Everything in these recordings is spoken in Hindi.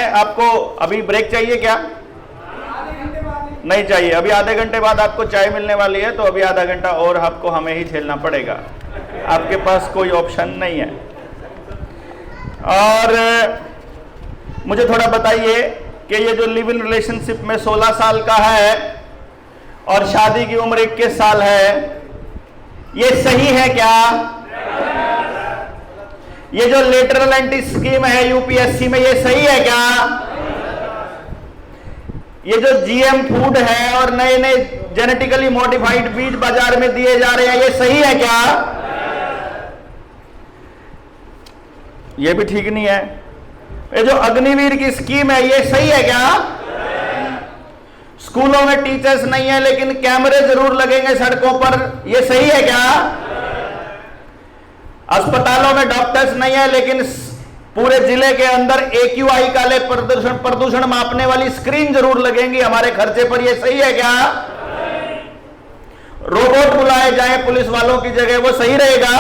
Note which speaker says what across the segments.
Speaker 1: है आपको? अभी ब्रेक चाहिए क्या? नहीं चाहिए। अभी आधे घंटे बाद आपको चाय मिलने वाली है, तो अभी आधा घंटा और आपको हमें ही झेलना पड़ेगा, आपके पास कोई ऑप्शन नहीं है। और मुझे थोड़ा बताइए कि ये जो लिव इन रिलेशनशिप में 16 साल का है और शादी की उम्र 21 साल है, ये सही है क्या? ये जो लेटरल एंट्री स्कीम है यूपीएससी में, ये सही है क्या? ये जो जीएम फूड है और नए नए जेनेटिकली मॉडिफाइड बीज बाजार में दिए जा रहे हैं, ये सही है क्या? ये भी ठीक नहीं है। ये जो अग्निवीर की स्कीम है, ये सही है क्या? स्कूलों में टीचर्स नहीं है लेकिन कैमरे जरूर लगेंगे सड़कों पर, ये सही है क्या? अस्पतालों में डॉक्टर्स नहीं है लेकिन पूरे जिले के अंदर AQI काले प्रदूषण मापने वाली स्क्रीन जरूर लगेंगी हमारे खर्चे पर, ये सही है क्या? रोबोट बुलाए जाए पुलिस वालों की जगह, वो सही रहेगा?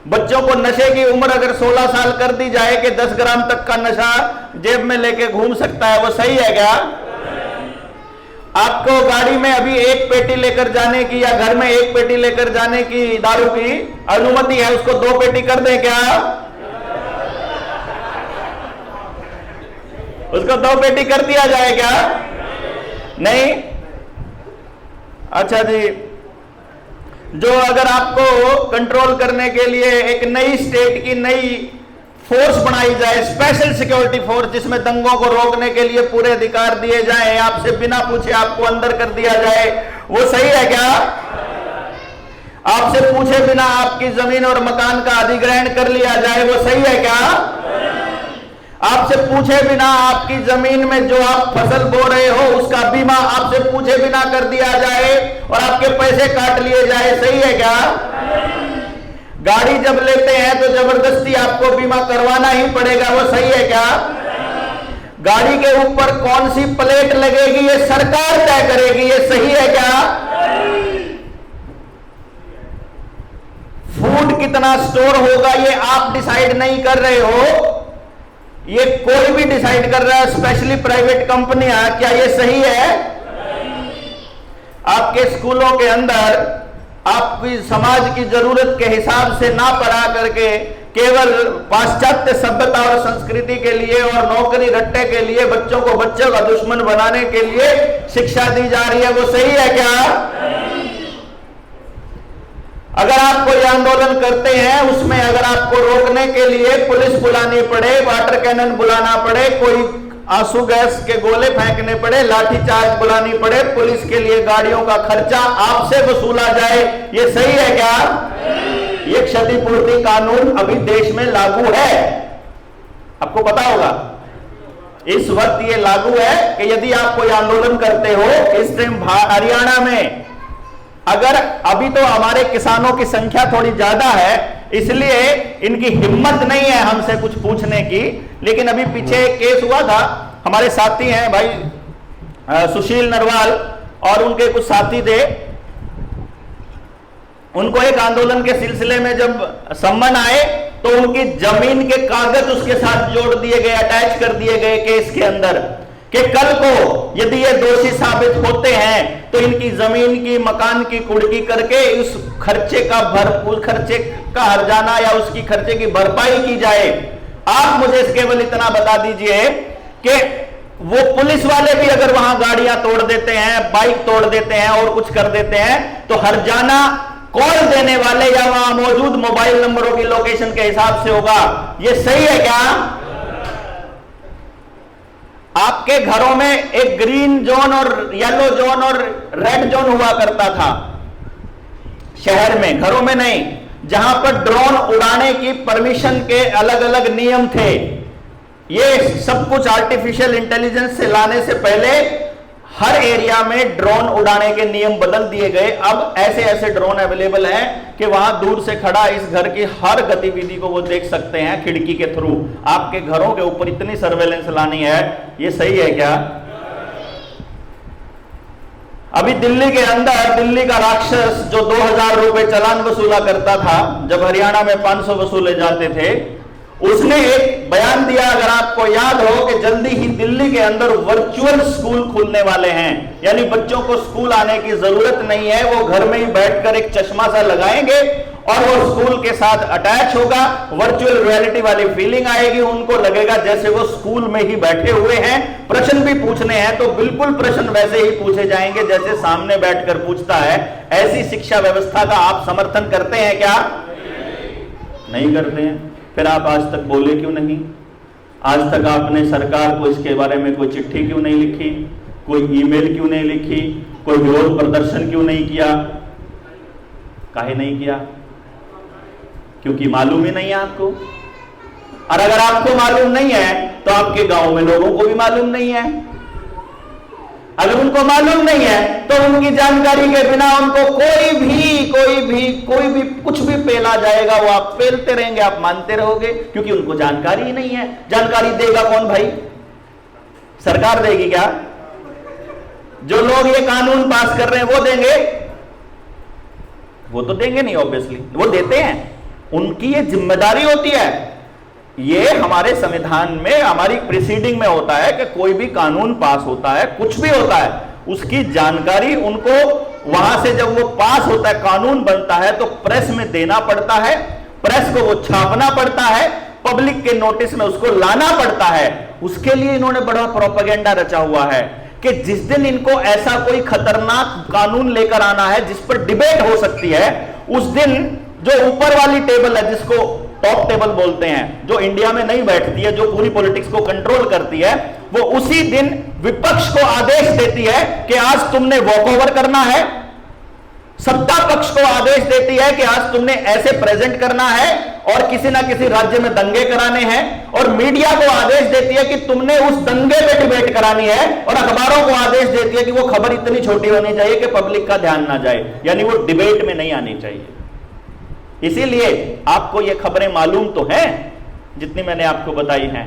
Speaker 1: बच्चों को नशे की उम्र अगर 16 साल कर दी जाए कि 10 ग्राम तक का नशा जेब में लेके घूम सकता है, वो सही है क्या? आपको गाड़ी में अभी एक पेटी लेकर जाने की या घर में एक पेटी लेकर जाने की दारू की अनुमति है, उसको 2 पेटी कर दें क्या? उसको 2 पेटी कर दिया जाए क्या? नहीं? अच्छा जी, जो अगर आपको कंट्रोल करने के लिए एक नई स्टेट की नई फोर्स बनाई जाए, स्पेशल सिक्योरिटी फोर्स, जिसमें दंगों को रोकने के लिए पूरे अधिकार दिए जाएं, आपसे बिना पूछे आपको अंदर कर दिया जाए, वो सही है क्या? आपसे पूछे बिना आपकी जमीन और मकान का अधिग्रहण कर लिया जाए, वो सही है क्या? आपसे पूछे बिना आपकी जमीन में जो आप फसल बो रहे हो उसका बीमा आपसे पूछे बिना कर दिया जाए और आपके पैसे काट लिए जाए, सही है क्या? गाड़ी जब लेते हैं तो जबरदस्ती आपको बीमा करवाना ही पड़ेगा, वो सही है क्या? गाड़ी के ऊपर कौन सी प्लेट लगेगी ये सरकार तय करेगी, ये सही है क्या? फूड कितना स्टोर होगा ये आप डिसाइड नहीं कर रहे हो, ये कोई भी डिसाइड कर रहा है, स्पेशली प्राइवेट कंपनियां। क्या ये सही है? आपके स्कूलों के अंदर आपकी समाज की जरूरत के हिसाब से ना पढ़ा करके केवल पाश्चात्य सभ्यता और संस्कृति के लिए और नौकरी रट्टे के लिए बच्चों का दुश्मन बनाने के लिए शिक्षा दी जा रही है, वो सही है क्या? अगर आप कोई आंदोलन करते हैं उसमें अगर आपको रोकने के लिए पुलिस बुलानी पड़े, वाटर कैनन बुलाना पड़े, कोई आंसू गैस के गोले फेंकने पड़े, लाठीचार्ज बुलानी पड़े, पुलिस के लिए गाड़ियों का खर्चा आपसे वसूला जाए, ये सही है क्या? ये क्षतिपूर्ति कानून अभी देश में लागू है, आपको पता होगा। इस वक्त ये लागू है कि यदि आप कोई आंदोलन करते हो, इस टाइम हरियाणा में, अगर अभी तो हमारे किसानों की संख्या थोड़ी ज्यादा है इसलिए इनकी हिम्मत नहीं है हमसे कुछ पूछने की, लेकिन अभी पीछे एक केस हुआ था, हमारे साथी हैं भाई सुशील नरवाल और उनके कुछ साथी थे, उनको एक आंदोलन के सिलसिले में जब सम्मन आए तो उनकी जमीन के कागज उसके साथ जोड़ दिए गए, अटैच कर दिए गए केस के अंदर, कि कल को यदि ये दोषी साबित होते हैं तो इनकी जमीन की मकान की कुर्की करके उस खर्चे का हर्जाना या उसकी खर्चे की भरपाई की जाए। आप मुझे केवल इतना बता दीजिए कि वो पुलिस वाले भी अगर वहां गाड़ियां तोड़ देते हैं, बाइक तोड़ देते हैं और कुछ कर देते हैं तो हर्जाना कॉल देने वाले या वहां मौजूद मोबाइल नंबरों की लोकेशन के हिसाब से होगा, ये सही है क्या? आपके घरों में एक ग्रीन जोन और येलो जोन और रेड जोन हुआ करता था शहर में, घरों में नहीं, जहां पर ड्रोन उड़ाने की परमिशन के अलग अलग नियम थे। ये सब कुछ आर्टिफिशियल इंटेलिजेंस से लाने से पहले हर एरिया में ड्रोन उड़ाने के नियम बदल दिए गए। अब ऐसे ऐसे ड्रोन अवेलेबल हैं कि वहां दूर से खड़ा इस घर की हर गतिविधि को वो देख सकते हैं खिड़की के थ्रू। आपके घरों के ऊपर इतनी सर्वेलेंस लानी है, ये सही है क्या? अभी दिल्ली के अंदर दिल्ली का राक्षस जो 2000 रुपए चालान वसूला करता था, जब हरियाणा में 500 वसूले जाते थे, उसने एक बयान दिया, अगर आपको याद हो, कि जल्दी ही दिल्ली के अंदर वर्चुअल स्कूल खुलने वाले हैं, यानी बच्चों को स्कूल आने की जरूरत नहीं है, वो घर में ही बैठकर एक चश्मा सा लगाएंगे और वो स्कूल के साथ अटैच होगा, वर्चुअल रियलिटी वाली फीलिंग आएगी, उनको लगेगा जैसे वो स्कूल में ही बैठे हुए हैं। प्रश्न भी पूछने हैं तो बिल्कुल प्रश्न वैसे ही पूछे जाएंगे जैसे सामने बैठकर पूछता है। ऐसी शिक्षा व्यवस्था का आप समर्थन करते हैं क्या? नहीं करते हैं। फिर आप आज तक बोले क्यों नहीं? आज तक आपने सरकार को इसके बारे में कोई चिट्ठी क्यों नहीं लिखी, कोई ईमेल क्यों नहीं लिखी, कोई विरोध प्रदर्शन क्यों नहीं किया? काहे नहीं किया? क्योंकि मालूम ही नहीं है आपको। और अगर आपको मालूम नहीं है तो आपके गांव में लोगों को भी मालूम नहीं है। अगर उनको मालूम नहीं है तो उनकी जानकारी के बिना उनको कोई भी कुछ भी पेला जाएगा, वो आप पेलते रहेंगे, आप मानते रहोगे, क्योंकि उनको जानकारी ही नहीं है। जानकारी देगा कौन भाई? सरकार देगी क्या? जो लोग ये कानून पास कर रहे हैं वो देंगे? वो तो देंगे नहीं, ऑब्वियसली। वो देते हैं, उनकी ये जिम्मेदारी होती है। ये हमारे संविधान में, हमारी प्रीसीडिंग में होता है कि कोई भी कानून पास होता है, कुछ भी होता है, उसकी जानकारी उनको वहां से जब वो पास होता है, कानून बनता है, तो प्रेस में देना पड़ता है, प्रेस को वो छापना पड़ता है, पब्लिक के नोटिस में उसको लाना पड़ता है। उसके लिए इन्होंने बड़ा प्रोपेगेंडा रचा हुआ है कि जिस दिन इनको ऐसा कोई खतरनाक कानून लेकर आना है जिस पर डिबेट हो सकती है, उस दिन जो ऊपर वाली टेबल है, जिसको टॉप टेबल बोलते हैं, जो इंडिया में नहीं बैठती है, जो पूरी पॉलिटिक्स को कंट्रोल करती है, वो उसी दिन विपक्ष को आदेश देती है कि आज तुमने वॉकओवर करना है। सत्ता पक्ष को आदेश देती है कि आज तुमने ऐसे प्रेजेंट करना है और किसी ना किसी राज्य में दंगे कराने हैं, और मीडिया को आदेश देती है कि तुमने उस दंगे पे डिबेट करानी है, और अखबारों को आदेश देती है कि वो खबर इतनी छोटी होनी चाहिए कि पब्लिक का ध्यान ना जाए, यानी वो डिबेट में नहीं आनी चाहिए। इसीलिए आपको ये खबरें मालूम तो हैं जितनी मैंने आपको बताई हैं,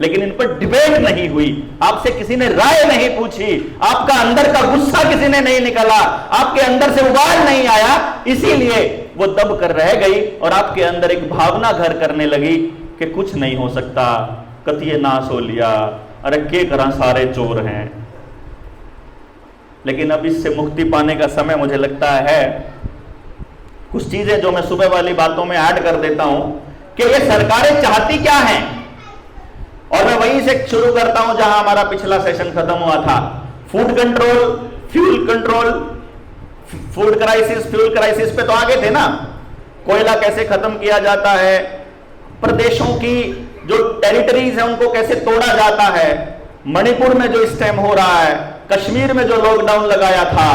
Speaker 1: लेकिन इन पर डिबेट नहीं हुई, आपसे किसी ने राय नहीं पूछी, आपका अंदर का गुस्सा किसी ने नहीं निकाला, आपके अंदर से उबाल नहीं आया, इसीलिए वो दब कर रह गई और आपके अंदर एक भावना घर करने लगी कि कुछ नहीं हो सकता, कथिए नाश हो लिया, अरे के करा सारे चोर हैं। लेकिन अब इससे मुक्ति पाने का समय मुझे लगता है। कुछ चीजें जो मैं सुबह वाली बातों में ऐड कर देता हूं कि ये सरकारें चाहती क्या हैं, और मैं वहीं से शुरू करता हूं जहां हमारा पिछला सेशन खत्म हुआ था। Food control, fuel control, food crisis, fuel crisis पे तो आगे थे ना। कोयला कैसे खत्म किया जाता है, प्रदेशों की जो टेरिटरीज है उनको कैसे तोड़ा जाता है, मणिपुर में जो इस टाइम हो रहा है, कश्मीर में जो लॉकडाउन लगाया था।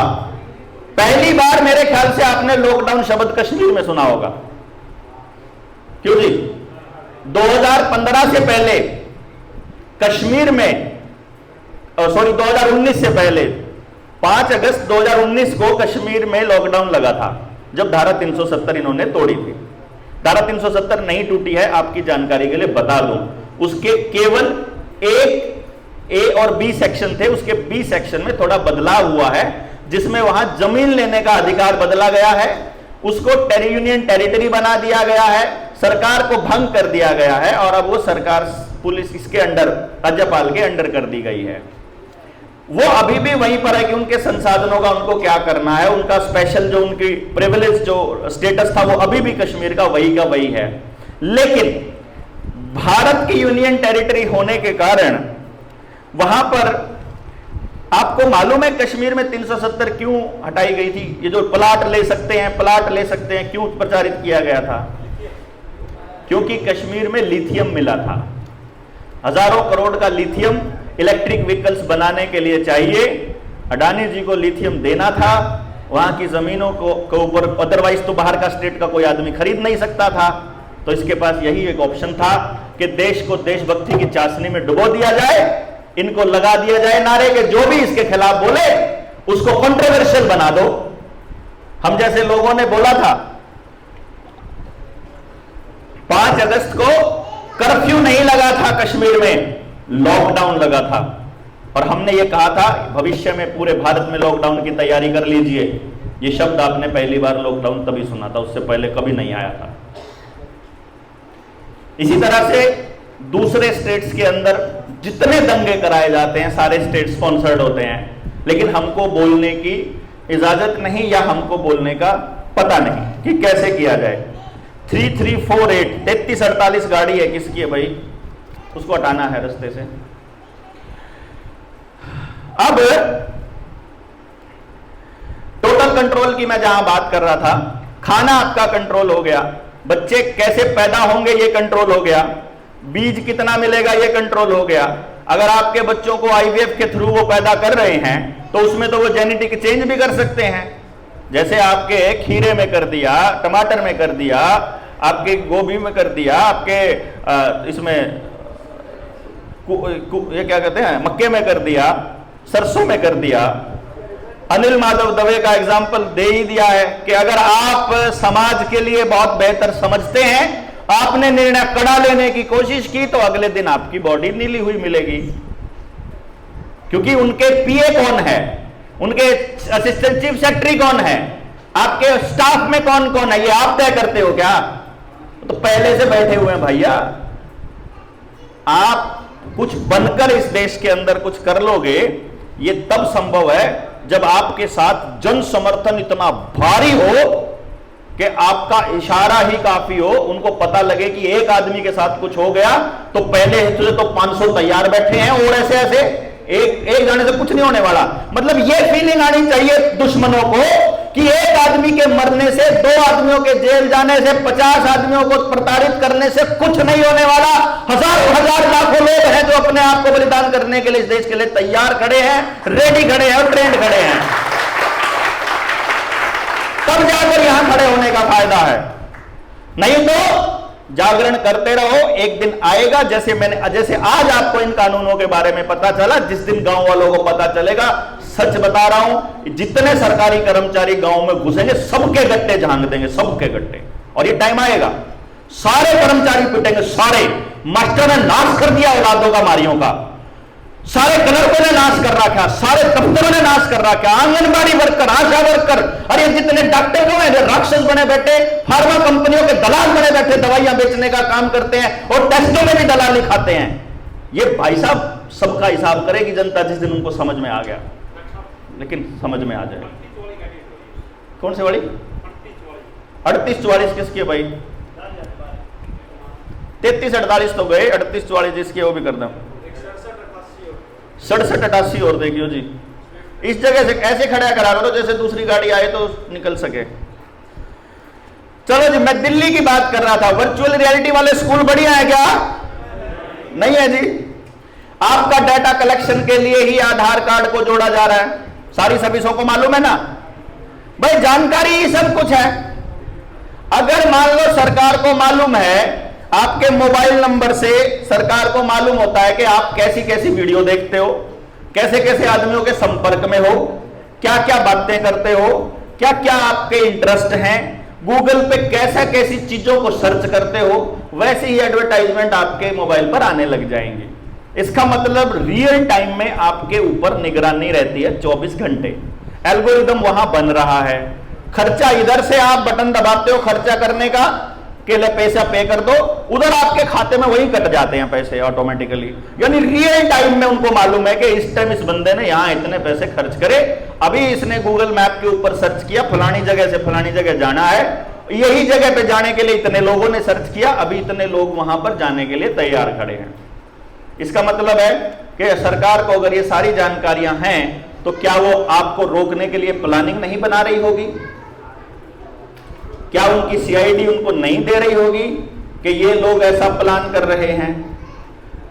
Speaker 1: पहली बार मेरे ख्याल से आपने लॉकडाउन शब्द कश्मीर में सुना होगा, क्यों जी? 2015 से पहले कश्मीर में, 2019 से पहले 5 अगस्त 2019 को कश्मीर में लॉकडाउन लगा था, जब धारा 370 इन्होंने तोड़ी थी। धारा 370 नहीं टूटी है, आपकी जानकारी के लिए बता दूं। उसके केवल एक ए और बी सेक्शन थे, उसके बी सेक्शन में थोड़ा बदलाव हुआ है, जिसमें वहां जमीन लेने का अधिकार बदला गया है, उसको यूनियन टेरिटरी बना दिया गया है, सरकार को भंग कर दिया गया है, और अब वो सरकार पुलिस इसके अंडर, राज्यपाल के अंडर कर दी गई है। वो अभी भी वहीं पर है कि उनके संसाधनों का उनको क्या करना है, उनका स्पेशल जो उनकी प्रिविलेज जो स्टेटस था वो अभी भी कश्मीर का वही है। लेकिन भारत की यूनियन टेरिटरी होने के कारण वहां पर आपको मालूम है कश्मीर में 370 क्यों हटाई गई थी? ये जो प्लाट ले सकते हैं क्यों प्रचारित किया गया था? क्योंकि कश्मीर में लिथियम मिला था, हजारों करोड़ का लिथियम इलेक्ट्रिक व्हीकल्स बनाने के लिए चाहिए। अडानी जी को लिथियम देना था, वहां की जमीनों को ऊपर, अदरवाइज तो बाहर का स्टेट का कोई आदमी खरीद नहीं सकता था। तो इसके पास यही एक ऑप्शन था कि देश को देशभक्ति की चाशनी में डुबो दिया जाए, इनको लगा दिया जाए नारे के जो भी इसके खिलाफ बोले उसको कंट्रोवर्शियल बना दो। हम जैसे लोगों ने बोला था 5 अगस्त को कर्फ्यू नहीं लगा था कश्मीर में, लॉकडाउन लगा था, और हमने ये कहा था भविष्य में पूरे भारत में लॉकडाउन की तैयारी कर लीजिए। ये शब्द आपने पहली बार लॉकडाउन तभी सुना था, उससे पहले कभी नहीं आया था। इसी तरह से दूसरे स्टेट्स के अंदर जितने दंगे कराए जाते हैं सारे स्टेट स्पॉन्सर्ड होते हैं, लेकिन हमको बोलने की इजाजत नहीं या हमको बोलने का पता नहीं कि कैसे किया जाए। 3348 3348 गाड़ी है, किसकी है भाई? उसको हटाना है रास्ते से। अब टोटल कंट्रोल की मैं जहां बात कर रहा था, खाना आपका कंट्रोल हो गया, बच्चे कैसे पैदा होंगे ये कंट्रोल हो गया, बीज कितना मिलेगा ये कंट्रोल हो गया। अगर आपके बच्चों को आईवीएफ के थ्रू वो पैदा कर रहे हैं तो उसमें तो वो जेनेटिक चेंज भी कर सकते हैं, जैसे आपके खीरे में कर दिया, टमाटर में कर दिया, आपके गोभी में कर दिया, आपके इसमें ये क्या कहते हैं मक्के में कर दिया, सरसों में कर दिया। अनिल माधव दवे का एग्जाम्पल दे ही दिया है कि अगर आप समाज के लिए बहुत बेहतर समझते हैं, आपने निर्णय कड़ा लेने की कोशिश की, तो अगले दिन आपकी बॉडी नीली हुई मिलेगी, क्योंकि उनके पीए कौन है, उनके असिस्टेंट चीफ सेक्रेटरी कौन है, आपके स्टाफ में कौन कौन है, ये आप तय करते हो क्या? तो पहले से बैठे हुए हैं भैया। आप कुछ बनकर इस देश के अंदर कुछ कर लोगे, ये तब संभव है जब आपके साथ जन समर्थन इतना भारी हो कि आपका इशारा ही काफी हो, उनको पता लगे कि एक आदमी के साथ कुछ हो गया तो पहले हिस्से तो 500 तैयार बैठे हैं और ऐसे ऐसे एक जाने से कुछ नहीं होने वाला। मतलब ये फीलिंग आनी चाहिए दुश्मनों को कि एक आदमी के मरने से, 2 आदमियों के जेल जाने से, 50 आदमियों को प्रताड़ित करने से कुछ नहीं होने वाला। हजारों हजार लाखों लोग हैं जो अपने आप को बलिदान करने के लिए इस देश के लिए तैयार खड़े हैं, रेडी खड़े हैं और ट्रेंड खड़े हैं। तब जाकर यहां खड़े होने का फायदा है, नहीं तो जागरण करते रहो, एक दिन आएगा। जैसे आज आपको इन कानूनों के बारे में पता चला, जिस दिन गांव वालों को पता चलेगा, सच बता रहा हूं, जितने सरकारी कर्मचारी गांव में घुसेंगे सबके गट्टे झांक देंगे, सबके गट्टे। और ये टाइम आएगा, सारे कर्मचारी पिटेंगे, सारे। मास्टर ने नाश कर दिया औलादों का, मारियों का, सारे क्लर्कों ने नाश कर रखा, सारे दफ्तरों ने नाश कर रखा, आंगनबाड़ी वर्कर, आशा वर्कर, अरे जितने डॉक्टर को हैं राक्षस बने बैठे, फार्मा कंपनियों के दलाल बने बैठे, दवाइयां बेचने का काम करते हैं और टेस्टों में भी दलाली खाते हैं। ये भाई साहब सबका हिसाब करेगी जनता जिस दिन उनको समझ में आ गया, लेकिन समझ में आ जाए। कौन से वाली? 3844 किसकी है भाई? 3348 तो गए, 3844 जिसकी वो भी कर दो। 6788 और देखियो जी, इस जगह से ऐसे खड़ा करा करो जैसे दूसरी गाड़ी आए तो निकल सके। चलो जी, मैं दिल्ली की बात कर रहा था। वर्चुअल रियलिटी वाले स्कूल बढ़िया है क्या? नहीं है जी। आपका डाटा कलेक्शन के लिए ही आधार कार्ड को जोड़ा जा रहा है, सारी सर्विसों को मालूम है ना भाई, जानकारी ही सब कुछ है। अगर मान लो सरकार को मालूम है, आपके मोबाइल नंबर से सरकार को मालूम होता है कि आप कैसी कैसी वीडियो देखते हो, कैसे कैसे आदमियों के संपर्क में हो, क्या क्या बातें करते हो, क्या क्या आपके इंटरेस्ट हैं, गूगल पे कैसा कैसी चीजों को सर्च करते हो, वैसे ही एडवर्टाइजमेंट आपके मोबाइल पर आने लग जाएंगे। इसका मतलब रियल टाइम में आपके ऊपर निगरानी रहती है 24 घंटे। एल्गोरिदम वहां बन रहा है, खर्चा इधर से आप बटन दबाते हो खर्चा करने का के लिए पैसा पे कर दो, उधर आपके खाते में वही कट जाते हैं पैसे ऑटोमेटिकली। यानी रियल टाइम में उनको मालूम है कि इस टाइम इस बंदे ने यहां इतने पैसे खर्च करे, अभी इसने गूगल मैप के ऊपर सर्च किया फलानी जगह से फलानी जगह जाना है, यही जगह पे जाने के लिए इतने लोगों ने सर्च किया, अभी इतने लोग वहां पर जाने के लिए तैयार खड़े हैं। इसका मतलब है कि सरकार को अगर ये सारी जानकारियां हैं तो क्या वो आपको रोकने के लिए प्लानिंग नहीं बना रही होगी? क्या उनकी सीआईडी उनको नहीं दे रही होगी कि ये लोग ऐसा प्लान कर रहे हैं?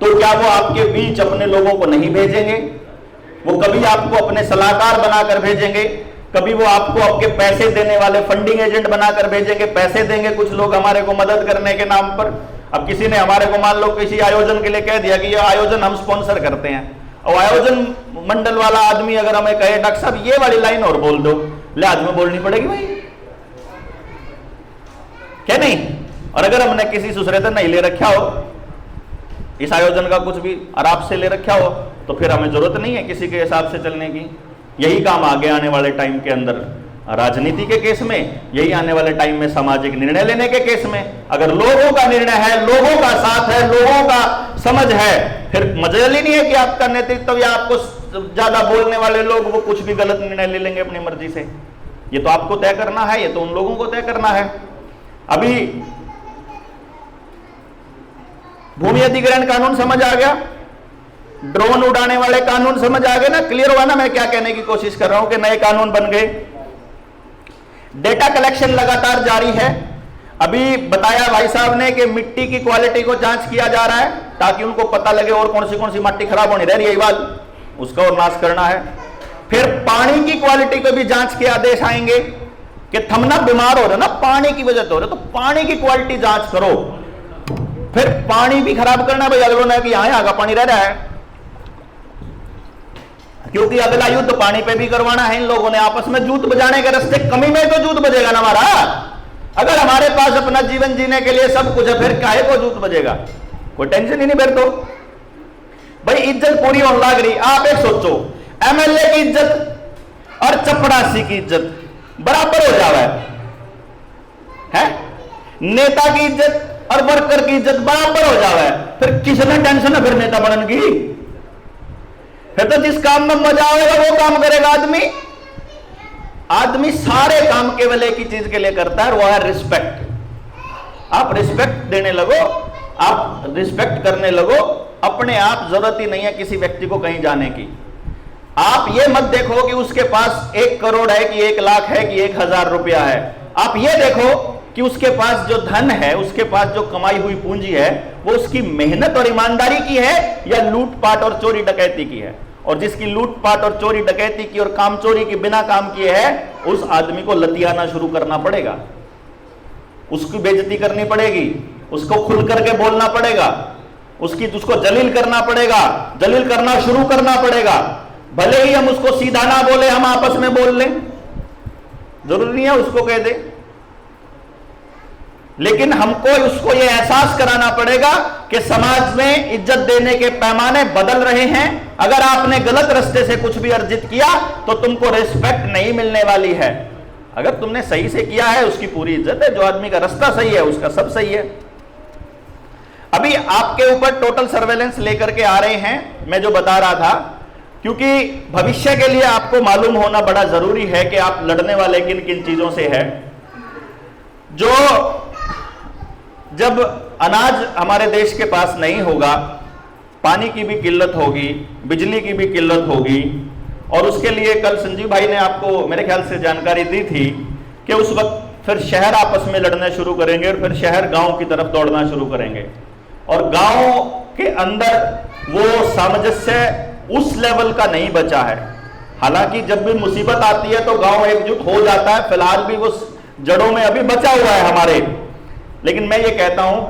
Speaker 1: तो क्या वो आपके बीच अपने लोगों को नहीं भेजेंगे? वो कभी आपको अपने सलाहकार बनाकर भेजेंगे, कभी वो आपको आपके पैसे देने वाले फंडिंग एजेंट बनाकर भेजेंगे, पैसे देंगे कुछ लोग हमारे को मदद करने के नाम पर। अब किसी ने हमारे को मान लो किसी आयोजन के लिए कह दिया कि ये आयोजन हम स्पॉन्सर करते हैं, और आयोजन मंडल वाला आदमी अगर हमें कहे डॉक्टर साहब ये वाली लाइन और बोल दो, लिहाज में बोलनी पड़ेगी भाई, क्या नहीं? और अगर हमने किसी दूसरे से नहीं ले रखा हो इस आयोजन का कुछ भी और आपसे ले रखा हो तो फिर हमें जरूरत नहीं है किसी के हिसाब से चलने की। यही काम आगे आने वाले टाइम के अंदर राजनीति के केस में, यही आने वाले टाइम में सामाजिक निर्णय लेने के केस में। अगर लोगों का निर्णय है, लोगों का साथ है, लोगों का समझ है, फिर मजाल ही नहीं है कि आपका नेतृत्व या आपको ज्यादा बोलने वाले लोग वो कुछ भी गलत निर्णय ले लेंगे अपनी मर्जी से। ये तो आपको तय करना है, ये तो उन लोगों को तय करना है। अभी भूमि अधिग्रहण कानून समझ आ गया, ड्रोन उड़ाने वाले कानून समझ आ गए ना, क्लियर हुआ ना मैं क्या कहने की कोशिश कर रहा हूं कि नए कानून बन गए। डेटा कलेक्शन लगातार जारी है। अभी बताया भाई साहब ने कि मिट्टी की क्वालिटी को जांच किया जा रहा है ताकि उनको पता लगे और कौन सी मिट्टी खराब होनी रह रही है बात, उसका और नाश करना है। फिर पानी की क्वालिटी को भी जांच के आदेश आएंगे कि थमना बीमार हो रहे ना पानी की वजह से हो रहे, तो पानी की क्वालिटी जांच करो। फिर पानी भी खराब करना भाई, अगलों ने कि यहां आगा पानी रह रहा है, क्योंकि अगला युद्ध पानी पे भी करवाना है इन लोगों ने। आपस में जूत बजाने के रास्ते कमी में तो जूत बजेगा ना हमारा। अगर हमारे पास अपना जीवन जीने के लिए सब कुछ है, फिर काहे को जूत बजेगा, कोई टेंशन ही नहीं। फिर तो भाई इज्जत पूरी होने लग रही। आप एक सोचो, एमएलए की इज्जत और चपड़ासी की इज्जत बराबर हो जावा है, नेता की इज्जत और वर्कर की इज्जत बराबर हो जावा है, फिर किसने टेंशन है फिर नेता बनने की। फिर तो जिस काम में मजा आएगा वो काम करेगा आदमी। आदमी सारे काम केवल एक ही चीज के लिए करता है, वो है रिस्पेक्ट। आप रिस्पेक्ट देने लगो, आप रिस्पेक्ट करने लगो, अपने आप जरूरत ही नहीं है किसी व्यक्ति को कहीं जाने की। आप ये मत देखो कि उसके पास 1 करोड़ है कि 1 लाख है कि 1000 रुपया है। आप ये देखो कि उसके पास जो धन है, उसके पास जो कमाई हुई पूंजी है, वो उसकी मेहनत और ईमानदारी की है या लूटपाट और चोरी डकैती की है। और जिसकी लूटपाट और चोरी डकैती की और काम चोरी की बिना काम किए है, उस आदमी को लतियाना शुरू करना पड़ेगा, उसकी बेइज्जती करनी पड़ेगी, उसको खुल करके बोलना पड़ेगा, उसको जलील करना पड़ेगा, जलील करना शुरू करना पड़ेगा। भले ही हम उसको सीधा ना बोले, हम आपस में बोल लें, जरूरी नहीं है उसको कह दे, लेकिन हमको उसको यह एहसास कराना पड़ेगा कि समाज में इज्जत देने के पैमाने बदल रहे हैं। अगर आपने गलत रास्ते से कुछ भी अर्जित किया तो तुमको रिस्पेक्ट नहीं मिलने वाली है। अगर तुमने सही से किया है उसकी पूरी इज्जत है, जो आदमी का रास्ता सही है उसका सब सही है। अभी आपके ऊपर टोटल सर्वेलेंस लेकर के आ रहे हैं, मैं जो बता रहा था, क्योंकि भविष्य के लिए आपको मालूम होना बड़ा जरूरी है कि आप लड़ने वाले किन किन चीजों से है। जो जब अनाज हमारे देश के पास नहीं होगा, पानी की भी किल्लत होगी, बिजली की भी किल्लत होगी, और उसके लिए कल संजीव भाई ने आपको मेरे ख्याल से जानकारी दी थी कि उस वक्त फिर शहर आपस में लड़ने शुरू करेंगे और फिर शहर गांव की तरफ दौड़ना शुरू करेंगे, और गांव के अंदर वो सामंजस्य उस लेवल का नहीं बचा है। हालांकि जब भी मुसीबत आती है तो गांव एकजुट हो जाता है, फिलहाल भी वो जड़ों में अभी बचा हुआ है हमारे। लेकिन मैं ये कहता हूं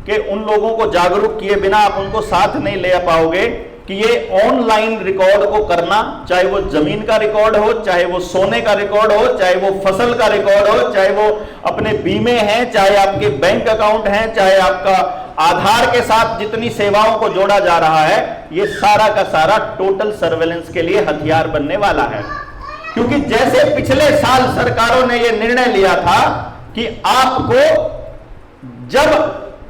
Speaker 1: कि उन लोगों को जागरूक किए बिना आप उनको साथ नहीं ले पाओगे कि ये ऑनलाइन रिकॉर्ड को करना, चाहे वो जमीन का रिकॉर्ड हो, चाहे वो सोने का रिकॉर्ड हो, चाहे वो फसल का रिकॉर्ड हो, चाहे वो अपने बीमे हैं, चाहे आपके बैंक अकाउंट हैं, चाहे आपका आधार के साथ जितनी सेवाओं को जोड़ा जा रहा है, ये सारा का सारा टोटल सर्वेलेंस के लिए हथियार बनने वाला है। क्योंकि जैसे पिछले साल सरकारों ने यह निर्णय लिया था कि जब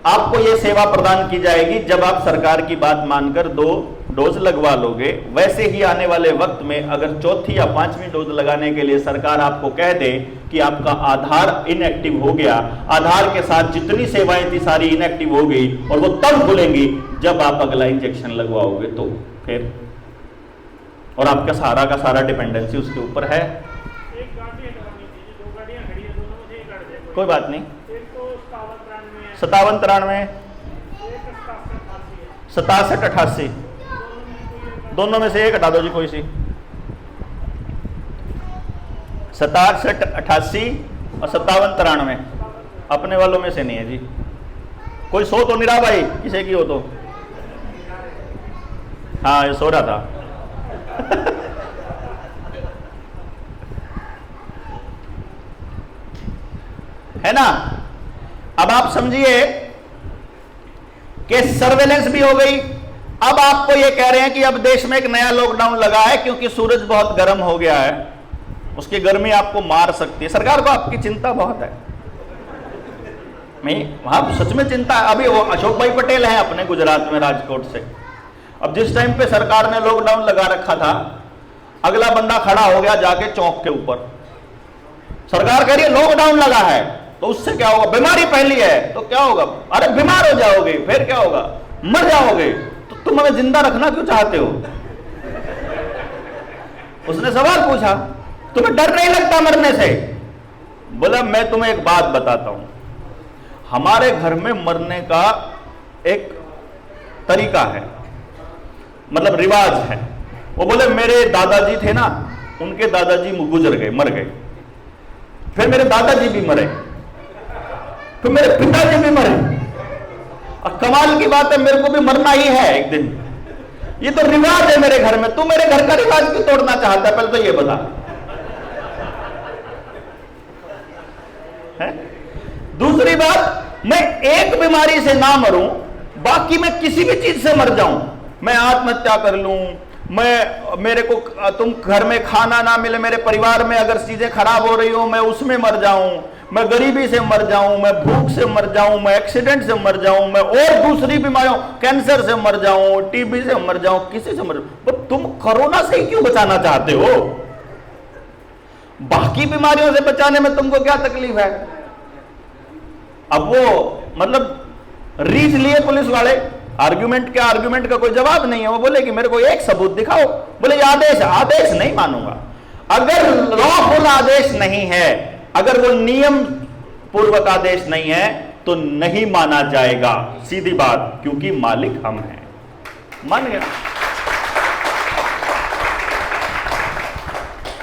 Speaker 1: आपको यह सेवा प्रदान की जाएगी जब आप सरकार की बात मानकर 2 डोज लगवा लोगे, वैसे ही आने वाले वक्त में अगर 4थी या 5वीं डोज लगाने के लिए सरकार आपको कह दे कि आपका आधार इनएक्टिव हो गया, आधार के साथ जितनी सेवाएं थी सारी इनएक्टिव हो गई, और वो तब खुलेंगी जब आप अगला इंजेक्शन लगवाओगे, तो फिर और आपका सारा का सारा डिपेंडेंसी उसके ऊपर है।
Speaker 2: एक गाड़ी हटवानी थी, 2 गाड़ियां खड़ी है, दोनों में से एक हट जाए,
Speaker 1: कोई बात नहीं।
Speaker 2: एक तो 57-93
Speaker 1: 57-93 67-88 दोनों में से एक हटा दो जी, कोई सी 67-88 और 57-93 अपने वालों में से नहीं है जी। कोई सो तो नहीं रहा भाई, किसी की हो तो? हाँ ये सो रहा था। है ना? अब आप समझिए कि सर्वेलेंस भी हो गई। अब आपको ये कह रहे हैं कि अब देश में एक नया लॉकडाउन लगा है क्योंकि सूरज बहुत गर्म हो गया है। उसकी गर्मी आपको मार सकती है। सरकार को आपकी चिंता बहुत है, नहीं वहां सच में चिंता है। अभी वो अशोक भाई पटेल हैं अपने गुजरात में, राजकोट से। अब जिस टाइम पे सरकार ने लॉकडाउन लगा रखा था, अगला बंदा खड़ा हो गया जाके चौक के ऊपर, सरकार कह रही है लॉकडाउन लगा है, तो उससे क्या होगा, बीमारी फैली है तो क्या होगा, अरे बीमार हो जाओगे, फिर क्या होगा, मर जाओगे, तो तुम हमें जिंदा रखना क्यों चाहते हो। उसने सवाल पूछा, तुम्हें डर नहीं लगता मरने से? बोला मैं तुम्हें एक बात बताता हूं, हमारे घर में मरने का एक तरीका है, मतलब रिवाज है। वो बोले मेरे दादाजी थे ना, उनके दादाजी गुजर गए, मर गए, फिर मेरे दादाजी भी मरे, फिर मेरे पिताजी भी मरे, और कमाल की बात है मेरे को भी मरना ही है एक दिन। ये तो रिवाज है मेरे घर में, तू मेरे घर का रिवाज क्यों तोड़ना चाहता है, पहले तो ये बता। है? दूसरी बात, मैं एक बीमारी से ना मरूं, बाकी मैं किसी भी चीज से मर जाऊं, मैं आत्महत्या कर लूं, मेरे को तुम घर में खाना ना मिले, मेरे परिवार में अगर चीजें खराब हो रही हो मैं उसमें मर जाऊं, मैं गरीबी से मर जाऊं, मैं भूख से मर जाऊं, मैं एक्सीडेंट से मर जाऊं, मैं और दूसरी बीमारियों कैंसर से मर जाऊं, टीबी से मर जाऊं, किसी से मर जाऊं, पर तुम कोरोना से ही क्यों बचाना चाहते हो? बाकी बीमारियों से बचाने में तुमको क्या तकलीफ है? अब वो मतलब रीच लिए पुलिस वाले, आर्गुमेंट का कोई जवाब नहीं है। वो बोले कि मेरे को एक सबूत दिखाओ। बोले ये आदेश नहीं मानूंगा। अगर लॉफुल आदेश नहीं है, अगर वो नियम पूर्वक आदेश नहीं है तो नहीं माना जाएगा, सीधी बात, क्योंकि मालिक हम हैं। मान गया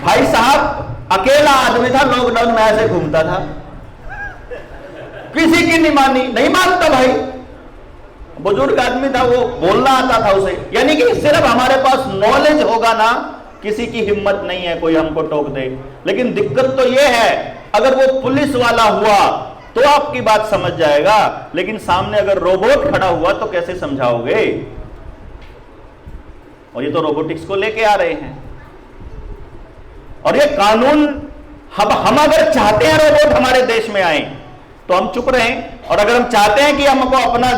Speaker 1: भाई साहब, अकेला आदमी था, लॉकडाउन में ऐसे घूमता था, किसी की नहीं मानी, नहीं मानता भाई, बुजुर्ग आदमी था, वो बोलना आता था उसे। यानी कि सिर्फ हमारे पास नॉलेज होगा ना, किसी की हिम्मत नहीं है कोई हमको टोक दे। लेकिन दिक्कत तो ये है, अगर वो पुलिस वाला हुआ तो आपकी बात समझ जाएगा, लेकिन सामने अगर रोबोट खड़ा हुआ तो कैसे समझाओगे? और ये तो रोबोटिक्स को लेके आ रहे हैं। और ये कानून हम अगर चाहते हैं रोबोट हमारे देश में आए तो हम चुप रहें, और अगर हम चाहते हैं कि हमको अपना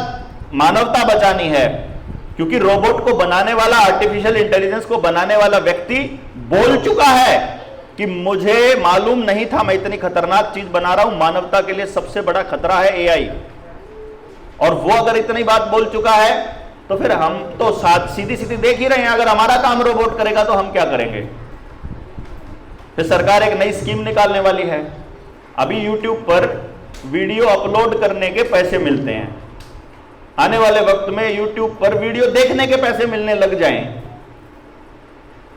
Speaker 1: मानवता बचानी है, क्योंकि रोबोट को बनाने वाला, आर्टिफिशियल इंटेलिजेंस को बनाने वाला व्यक्ति बोल चुका है कि मुझे मालूम नहीं था मैं इतनी खतरनाक चीज बना रहा हूं, मानवता के लिए सबसे बड़ा खतरा है एआई। और वो अगर इतनी बात बोल चुका है तो फिर हम तो सीधी सीधी देख ही रहे हैं, अगर हमारा काम रोबोट करेगा तो हम क्या करेंगे? फिर सरकार एक नई स्कीम निकालने वाली है। अभी यूट्यूब पर वीडियो अपलोड करने के पैसे मिलते हैं, आने वाले वक्त में यूट्यूब पर वीडियो देखने के पैसे मिलने लग जाएं,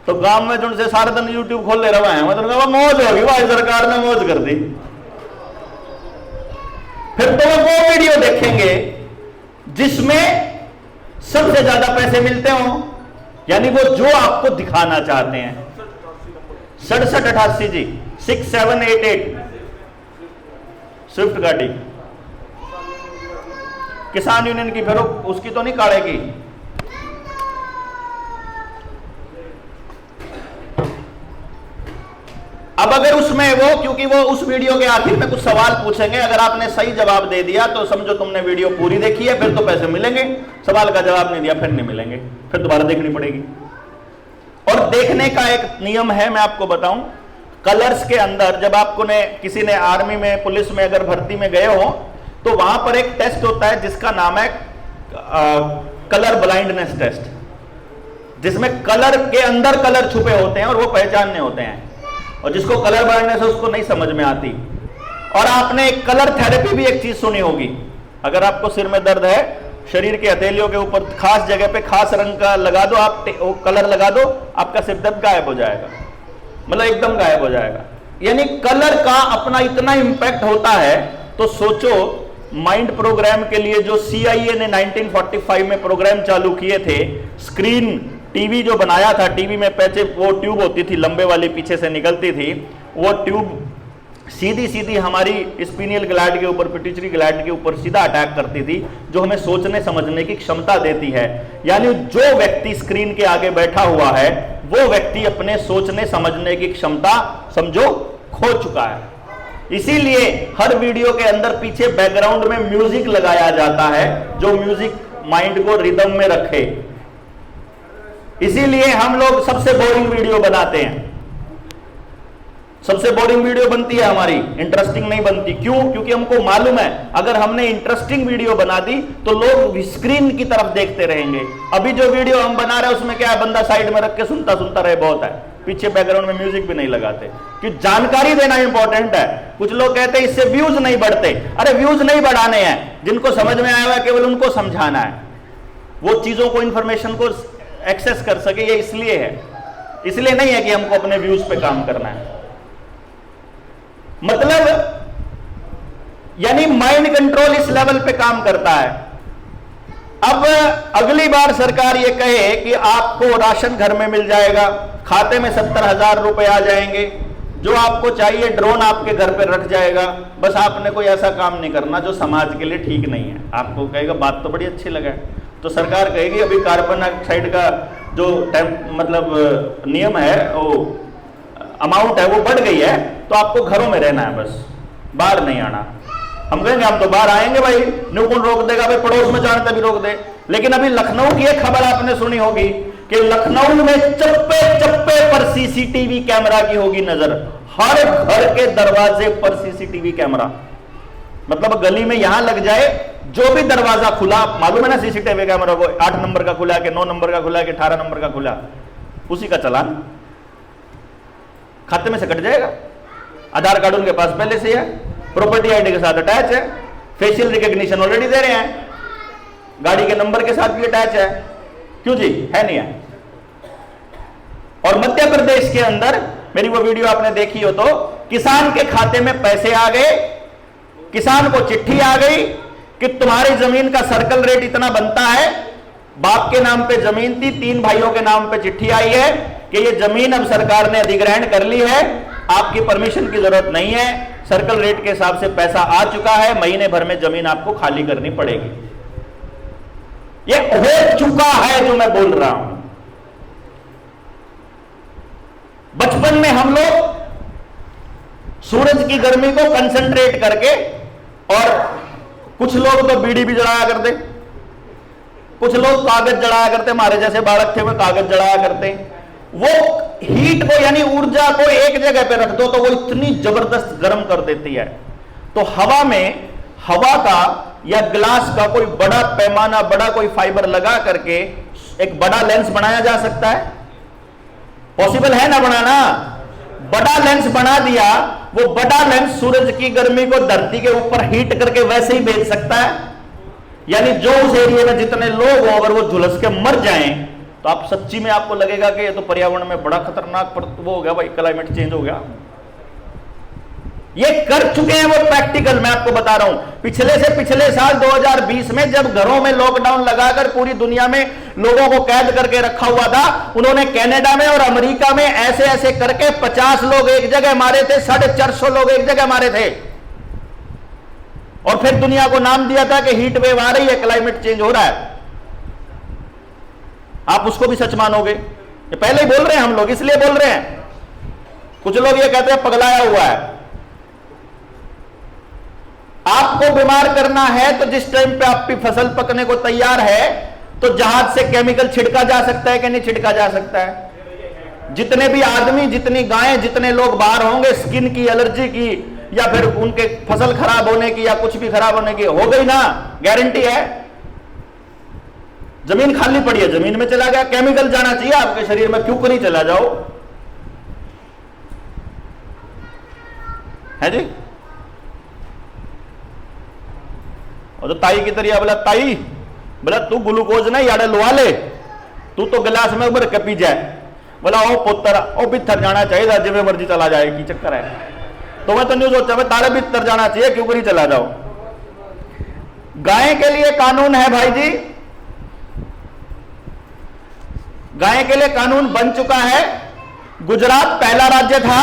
Speaker 1: तो गांव में जो से सारा दिन यूट्यूब खोल ले रहा है, मतलब मौज होगी, भाई सरकार ने मौज कर दी। फिर तो वो वीडियो देखेंगे जिसमें सबसे ज्यादा पैसे मिलते हो, यानी वो जो आपको दिखाना चाहते हैं। 6788 जी 6788 स्विफ्ट गाड़ी किसान यूनियन की, फिर उसकी तो नहीं काढ़ेगी। अब अगर उसमें वो, क्योंकि वो उस वीडियो के आखिर में कुछ सवाल पूछेंगे, अगर आपने सही जवाब दे दिया तो समझो तुमने वीडियो पूरी देखी है, फिर तो पैसे मिलेंगे। सवाल का जवाब नहीं दिया फिर नहीं मिलेंगे, फिर दोबारा देखनी पड़ेगी। और देखने का एक नियम है, मैं आपको बताऊं, कलर्स के अंदर जब आपको किसी ने आर्मी में, पुलिस में अगर भर्ती में गए हो तो वहां पर एक टेस्ट होता है जिसका नाम है कलर ब्लाइंडनेस टेस्ट, जिसमें कलर के अंदर कलर छुपे होते हैं और वो पहचानने होते हैं, और जिसको कलर ब्लाइंडनेस है उसको नहीं समझ में आती। और आपने एक कलर थेरेपी भी एक चीज सुनी होगी, अगर आपको सिर में दर्द है, शरीर के हथेलियों के ऊपर खास जगह पे खास रंग का लगा दो, आप कलर लगा दो, आपका सिर दर्द गायब हो जाएगा, मतलब एकदम गायब हो जाएगा। यानी कलर का अपना इतना इंपैक्ट होता है। तो सोचो, माइंड प्रोग्राम के लिए जो CIA ने 1945 में प्रोग्राम चालू किए थे, स्क्रीन टीवी जो बनाया था, टीवी में पीछे वो ट्यूब होती थी लंबे वाली, पीछे से निकलती थी, वो ट्यूब सीधी सीधी हमारी स्पिनियल ग्लैंड के ऊपर, पिट्यूटरी ग्लैंड के ऊपर सीधा अटैक करती थी, जो हमें सोचने समझने की क्षमता देती है। यानी जो व्यक्ति स्क्रीन के आगे बैठा हुआ है वो व्यक्ति अपने सोचने समझने की क्षमता समझो खो चुका है। इसीलिए हर वीडियो के अंदर पीछे बैकग्राउंड में म्यूजिक लगाया जाता है, जो म्यूजिक माइंड को रिदम में रखे। इसीलिए हम लोग सबसे बोरिंग वीडियो बनाते हैं, सबसे बोरिंग वीडियो बनती है हमारी, इंटरेस्टिंग नहीं बनती। क्यों? क्योंकि हमको मालूम है अगर हमने इंटरेस्टिंग वीडियो बना दी तो लोग स्क्रीन की तरफ देखते रहेंगे। अभी जो वीडियो हम बना रहे हैं उसमें क्या है, बंदा साइड में रख के सुनता सुनता रहे, बहुत है, पीछे बैकग्राउंड में म्यूजिक भी नहीं लगाते, कि जानकारी देना इंपॉर्टेंट है। कुछ लोग कहते हैं इससे व्यूज नहीं बढ़ते। अरे व्यूज नहीं बढ़ाने हैं, जिनको समझ में आया हुआ केवल उनको समझाना है, वो चीजों को, इंफॉर्मेशन को एक्सेस कर सके। ये इसलिए है, इसलिए नहीं है कि हमको अपने व्यूज पे काम करना है। मतलब यानी माइंड कंट्रोल इस लेवल पे काम करता है। अब अगली बार सरकार ये कहे कि आपको राशन घर में मिल जाएगा, खाते में 70,000 रुपए आ जाएंगे, जो आपको चाहिए ड्रोन आपके घर पे रख जाएगा, बस आपने कोई ऐसा काम नहीं करना जो समाज के लिए ठीक नहीं है। आपको कहेगा बात तो बड़ी अच्छी लगा, तो सरकार कहेगी अभी कार्बन डाइऑक्साइड का जो मतलब नियम है, वो अमाउंट है, वो बढ़ गई है, तो आपको घरों में रहना है, बस बाहर नहीं आना। हम कहेंगे हम तो बाहर आएंगे भाई, न्यू कौन रोक देगा भाई, पड़ोस में जाने तभी रोक दे। लेकिन अभी लखनऊ की एक खबर आपने सुनी होगी कि लखनऊ में चप्पे चप्पे पर सीसीटीवी कैमरा की होगी नजर, हर घर के दरवाजे पर सीसीटीवी कैमरा। मतलब गली में यहां लग जाए, जो भी दरवाजा खुला, मालूम है ना सीसीटीवी कैमरा को, 8 नंबर का खुला कि 9 नंबर का खुला कि 18 नंबर का खुला, उसी का चालान खाते में से कट जाएगा। आधार कार्ड उनके पास पहले से है, प्रॉपर्टी आईडी के साथ अटैच है, फेशियल रिकॉग्निशन ऑलरेडी दे रहे हैं, गाड़ी के नंबर के साथ भी अटैच है। क्यों जी, है नहीं है? और मध्य प्रदेश के अंदर, मेरी वो वीडियो आपने देखी हो तो, किसान के खाते में पैसे आ गए, किसान को चिट्ठी आ गई कि तुम्हारी जमीन का सर्कल रेट इतना बनता है। बाप के नाम पे जमीन थी, 3 भाइयों के नाम पे चिट्ठी आई है कि ये जमीन अब सरकार ने अधिग्रहण कर ली है, आपकी परमिशन की जरूरत नहीं है, सर्कल रेट के हिसाब से पैसा आ चुका है, महीने भर में जमीन आपको खाली करनी पड़ेगी। ये हो चुका है जो मैं बोल रहा हूं। बचपन में हम लोग सूरज की गर्मी को कंसंट्रेट करके, और कुछ लोग तो बीड़ी भी जलाया करते, कुछ लोग कागज जलाया करते, हमारे जैसे बालक थे वो कागज जलाया करते। वो हीट को यानी ऊर्जा को एक जगह पे रख दो तो वो इतनी जबरदस्त गर्म कर देती है। तो हवा में, हवा का या ग्लास का कोई बड़ा पैमाना, बड़ा कोई फाइबर लगा करके एक बड़ा लेंस बनाया जा सकता है? पॉसिबल है ना बनाना? बड़ा लेंस बना दिया, वो बड़ा लेंस सूरज की गर्मी को धरती के ऊपर हीट करके वैसे ही भेज सकता है। यानी जो उस एरिया में जितने लोग हो, अगर वो झुलस के मर जाएं तो आप सच्ची में आपको लगेगा कि ये तो पर्यावरण में बड़ा खतरनाक वो हो गया भाई, क्लाइमेट चेंज हो गया। ये कर चुके हैं वो प्रैक्टिकल, मैं आपको बता रहा हूं। पिछले से पिछले साल 2020 में जब घरों में लॉकडाउन लगाकर पूरी दुनिया में लोगों को कैद करके रखा हुआ था, उन्होंने कनाडा में और अमेरिका में ऐसे ऐसे करके 50 लोग एक जगह मारे थे, 450 लोग एक जगह मारे थे, और फिर दुनिया को नाम दिया था कि हीट वेव आ रही है, क्लाइमेट चेंज हो रहा है। आप उसको भी सच मानोगे? ये पहले ही बोल रहे हैं हम लोग, इसलिए बोल रहे हैं। कुछ लोग ये कहते हैं पगलाया हुआ है। आपको बीमार करना है तो जिस टाइम पे आपकी फसल पकने को तैयार है तो जहाज से केमिकल छिड़का जा सकता है कि नहीं छिड़का जा सकता है? जितने भी आदमी, जितनी गायें, जितने लोग बाहर होंगे, स्किन की एलर्जी की या फिर उनके फसल खराब होने की या कुछ भी खराब होने की हो गई ना, गारंटी है। जमीन खाली पड़ी है, जमीन में चला गया, केमिकल जाना चाहिए आपके शरीर में, क्यों नहीं चला जाओ, है जी? और तो ताई की तरह बोला, ताई बोला तू ग्लूकोज नहीं याडे लुआ ले, तू तो गिलास में उभर के पी जाए। बोला ओ पुत्र ओ बित्तर जाना चाहिए, जिम्मे मर्जी चला जाए, की चक्कर है। तो मैं तो न्यूज सोचा मैं तारे बित्तर जाना चाहिए, क्यों नहीं चला जाओ। गाय के लिए कानून है भाई जी, गाय के लिए कानून बन चुका है। गुजरात पहला राज्य था